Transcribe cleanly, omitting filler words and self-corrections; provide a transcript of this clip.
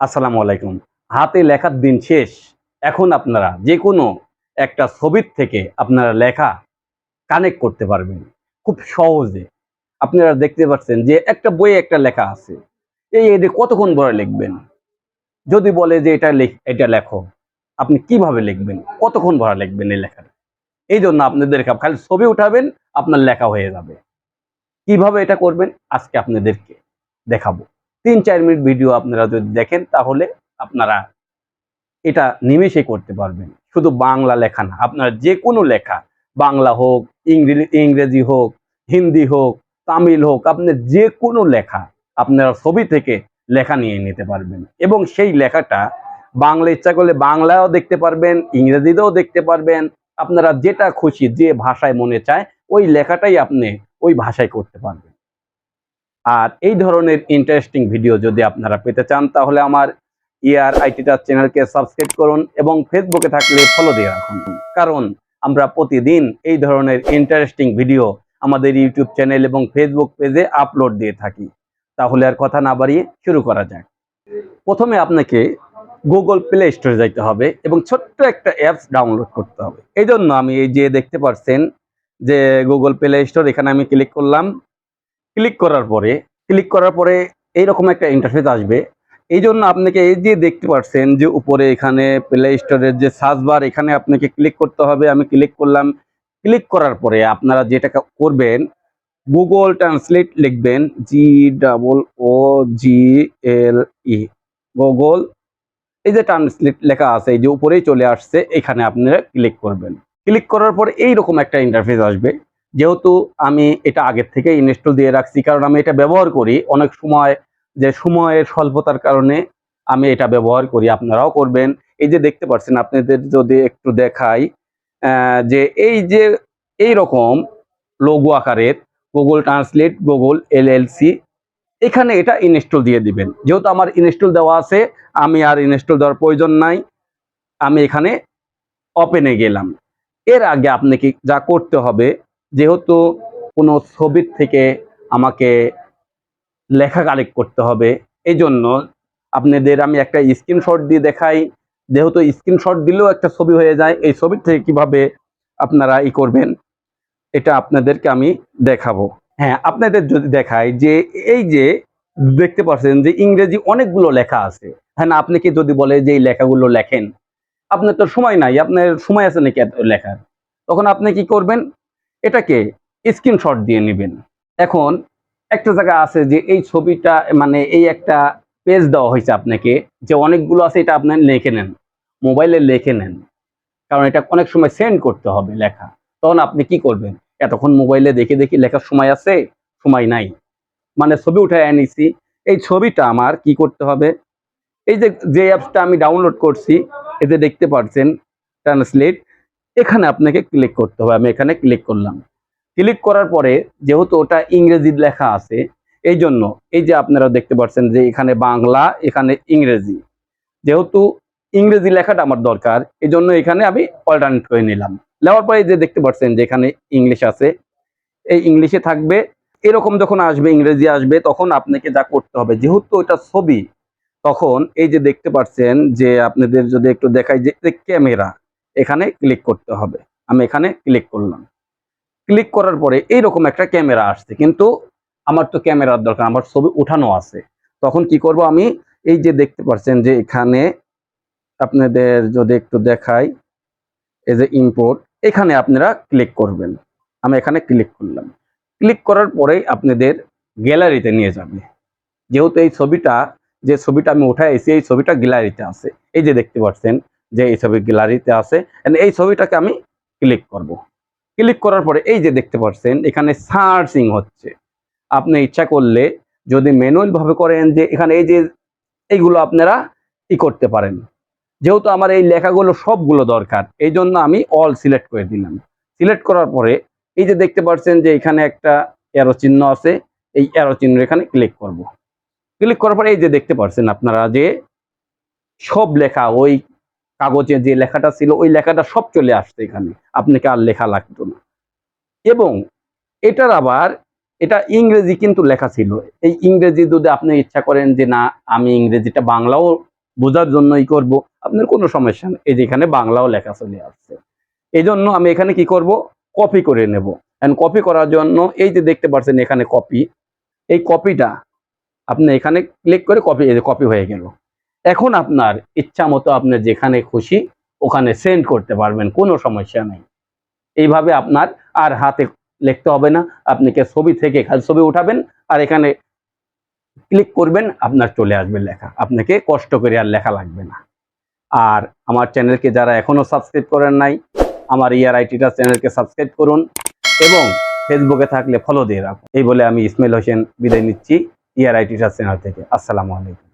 আসসালামু আলাইকুম। হাতে লেখার দিন শেষ। এখন আপনারা যেকোনো একটা ছবির থেকে আপনারা লেখা কানেক্ট করতে পারবেন। খুব সহজে। আপনারা দেখতে পাচ্ছেন যে একটা বইয়ে একটা লেখা আছে। এটা কতক্ষণ ধরে লিখবেন? যদি বলে যে এটা লেখো, আপনি কিভাবে লিখবেন? কতক্ষণ ধরে লিখবেন এই লেখাটা? এইজন্য আপনাদের খালি ছবি উঠাবেন, আপনার লেখা হয়ে যাবে। কিভাবে এটা করবেন? আজকে আপনাদেরকে দেখাবো। ৩-৪ মিনিট ভিডিও আপনারা যদি দেখেন তাহলে আপনারা এটা নিমেষেই করতে পারবেন। শুধু বাংলা লেখা না, আপনার যেকোনো লেখা, বাংলা হোক, ইংরেজি হোক, হিন্দি হোক, তামিল হোক, আপনার যেকোনো লেখা আপনারা ছবি থেকে লেখা নিয়ে নিতে পারবেন এবং সেই লেখাটা বাংলা ইচ্ছা করলে বাংলায়ও দেখতে পারবেন, ইংরেজিতেও দেখতে পারবেন। আপনারা যেটা খুশি যে ভাষায় মনে চায় ওই লেখাটাই আপনি ওই ভাষায় করতে পারবেন। আর এই ধরনের ইন্টারেস্টিং ভিডিও যদি আপনারা পেতে চান তাহলে আমার ইয়ার আইটিটা চ্যানেলকে সাবস্ক্রাইব করুন এবং ফেসবুকে থাকলে ফলো দিয়ে রাখুন। কারণ আমরা প্রতিদিন এই ধরনের ইন্টারেস্টিং ভিডিও আমাদের ইউটিউব চ্যানেল এবং ফেসবুক পেজে আপলোড দিয়ে থাকি। তাহলে আর কথা না বাড়িয়ে শুরু করা যাক। প্রথমে আপনাকে গুগল প্লে স্টোরে যাইতে হবে এবং ছোট্ট একটা অ্যাপস ডাউনলোড করতে হবে। এই জন্য আমি এই যে দেখতে পাচ্ছেন যে গুগল প্লে স্টোর, এখানে আমি ক্লিক করলাম। ক্লিক করার পরে এইরকম একটা ইন্টারফেস আসবে। এই জন্য আপনাকে এই যে দেখতে পাচ্ছেন যে উপরে এখানে প্লে স্টোরের যে সার্চ বার, এখানে আপনাকে ক্লিক করতে হবে। আমি ক্লিক করলাম। ক্লিক করার পরে আপনারা যেটা করবেন, গুগল ট্রান্সলেট লিখবেন, GOOGLE, গুগল। এই যে ট্রান্সলেট লেখা আছে এই যে উপরেই চলে আসছে, এখানে আপনারা ক্লিক করবেন। ক্লিক করার পরে এইরকম একটা ইন্টারফেস আসবে। যেহেতু আমি এটা আগের থেকে ইনস্টল দিয়ে রাখছি, কারণ আমি এটা ব্যবহার করি অনেক সময়, যে সময়ের স্বল্পতার কারণে আমি এটা ব্যবহার করি, আপনারাও করবেন। এই যে দেখতে পাচ্ছেন, আপনাদের যদি একটু দেখাই, যে এই যে এইরকম লোগো আকারের গুগল ট্রান্সলেট, গুগল LLC, এখানে এটা ইনস্টল দিয়ে দিবেন। যেহেতু আমার ইনস্টল দেওয়া আছে, আমি আর ইনস্টল দেওয়ার প্রয়োজন নাই। আমি এখানে ওপেনে গেলাম। এর আগে আপনাকে যা করতে হবে, যেহেতু কোনো ছবির থেকে আমাকে লেখা কালেক্ট করতে হবে, এই জন্য আপনাদের আমি একটা স্ক্রিনশট দিয়ে দেখাই। যেহেতু স্ক্রিনশট দিলেও একটা ছবি হয়ে যায়, এই ছবির থেকে কিভাবে আপনারা করবেন এটা আপনাদেরকে আমি দেখাবো। হ্যাঁ, আপনাদের যদি দেখাই যে এই যে দেখতে পাচ্ছেন যে ইংরেজি অনেকগুলো লেখা আছে। হ্যাঁ, না আপনাকে যদি বলে যে এই লেখাগুলো লেখেন, আপনার তো সময় নাই, আপনার সময় আছে নাকি এত লেখার? তখন আপনি কি করবেন? এটাকে স্ক্রিনশট দিয়ে নিবেন। এখন একটা জায়গা আছে যে এই ছবিটা, মানে এই একটা পেজ দেওয়া হয়েছে আপনাকে, যে অনেকগুলো আছে, এটা আপনি লিখে নেন, মোবাইলে লিখে নেন। কারণ এটা অনেক সময় সেন্ড করতে হবে লেখা। তখন আপনি কি করবেন? এতক্ষণ মোবাইলে দেখে লেখার সময় আছে? সময় নাই। মানে ছবি উঠায় এনেছি। এই ছবিটা আমার কি করতে হবে? এই যে অ্যাপসটা আমি ডাউনলোড করছি, এতে দেখতে পাচ্ছেন ট্রান্সলেট, এখানে আপনাকে ক্লিক করতে হবে। আমি এখানে ক্লিক করলাম। ক্লিক করার পরে যেহেতু ওটা ইংরেজি লেখা আছে, এই জন্য এই যে আপনারা দেখতে পাচ্ছেন যে এখানে বাংলা, এখানে ইংরেজি। যেহেতু ইংরেজি লেখাটা আমার দরকার, এই জন্য এখানে আমি অল্টারনেট করে নিলাম। নেওয়ার পরে যে দেখতে পাচ্ছেন যে এখানে ইংলিশ আছে, এই ইংলিশে থাকবে। এরকম যখন আসবে, ইংরেজি আসবে, তখন আপনাকে যা করতে হবে, যেহেতু ওটা ছবি, তখন এই যে দেখতে পাচ্ছেন যে আপনাদের যদি একটু দেখাই যে ক্যামেরা, এখানে ক্লিক করতে হবে। আমি এখানে ক্লিক করলাম। ক্লিক করার পরে এইরকম একটা ক্যামেরা আসছে, কিন্তু আমার তো ক্যামেরার দরকার, আমার ছবি উঠানো আছে। তখন কি করব আমি? এই যে দেখতে পাচ্ছেন যে এখানে আপনাদের যদি একটু দেখাই, এই যে ইম্পোর্ট, এখানে আপনারা ক্লিক করবেন। আমি এখানে ক্লিক করলাম। ক্লিক করার পরেই আপনাদের গ্যালারিতে নিয়ে যাবে। যেহেতু এই ছবিটা, যে ছবিটা আমি উঠাইছি, এই ছবিটা গ্যালারিতে আছে। এই যে দেখতে পাচ্ছেন যে এই ছবি গ্যালারিতে আছে। এই ছবিটাকে আমি ক্লিক করব। ক্লিক করার পরে এই যে দেখতে পাচ্ছেন এখানে সার্চিং হচ্ছে। আপনি ইচ্ছা করলে যদি ম্যানুয়াল ভাবে করেন, যে এখানে এই যে এইগুলো আপনারা করতে পারেন। যেহেতু আমার এই লেখাগুলো সবগুলো দরকার, এই জন্য আমি অল সিলেক্ট করে দিলাম। সিলেক্ট করার পরে এই যে দেখতে পাচ্ছেন যে এখানে একটা অ্যারো চিহ্ন আছে, এই অ্যারো চিহ্ন এখানে ক্লিক করব। ক্লিক করার পরে এই যে দেখতে পাচ্ছেন আপনারা যে সব লেখা, ওই কাগজে যে লেখাটা ছিল ওই লেখাটা সব চলে আসছে এখানে, আপনাকে আর লেখা লাগতো না। এবং এটার আবার এটা ইংরেজি কিন্তু লেখা ছিল। এই ইংরেজি যদি আপনি ইচ্ছা করেন যে না, আমি ইংরেজিটা বাংলাও বোঝার জন্যই করব, আপনার কোনো সমস্যা নেই। এই যে এখানে বাংলাও লেখা চলে আসছে। এই জন্য আমি এখানে কি করব, কপি করে নেব। এন্ড কপি করার জন্য এই যে দেখতে পাচ্ছেন এখানে কপি, এই কপিটা আপনি এখানে ক্লিক করে কপি, এই যে কপি হয়ে গেল। এখন আপনার ইচ্ছা মতো আপনি যেখানে খুশি ওখানে সেন্ড করতে পারবেন, কোনো সমস্যা নেই। এইভাবে আপনার আর হাতে লিখতে হবে না, আপনি কে ছবি থেকে খালি ছবি উঠাবেন আর এখানে ক্লিক করবেন, আপনার চলে আসবে লেখা, আপনাকে কষ্ট করে আর লেখা লাগবে না। আর আমার চ্যানেলকে যারা এখনো সাবস্ক্রাইব করেন নাই, আমার ইয়ার টিচার চ্যানেলকে সাবস্ক্রাইব করুন এবং ফেসবুকে থাকলে ফলো দিয়ে রাখুন। এই বলে আমি ইসমাইল হোসেন বিদায় নিচ্ছি ইয়ার টিচার চ্যানেল থেকে। আসসালামু আলাইকুম।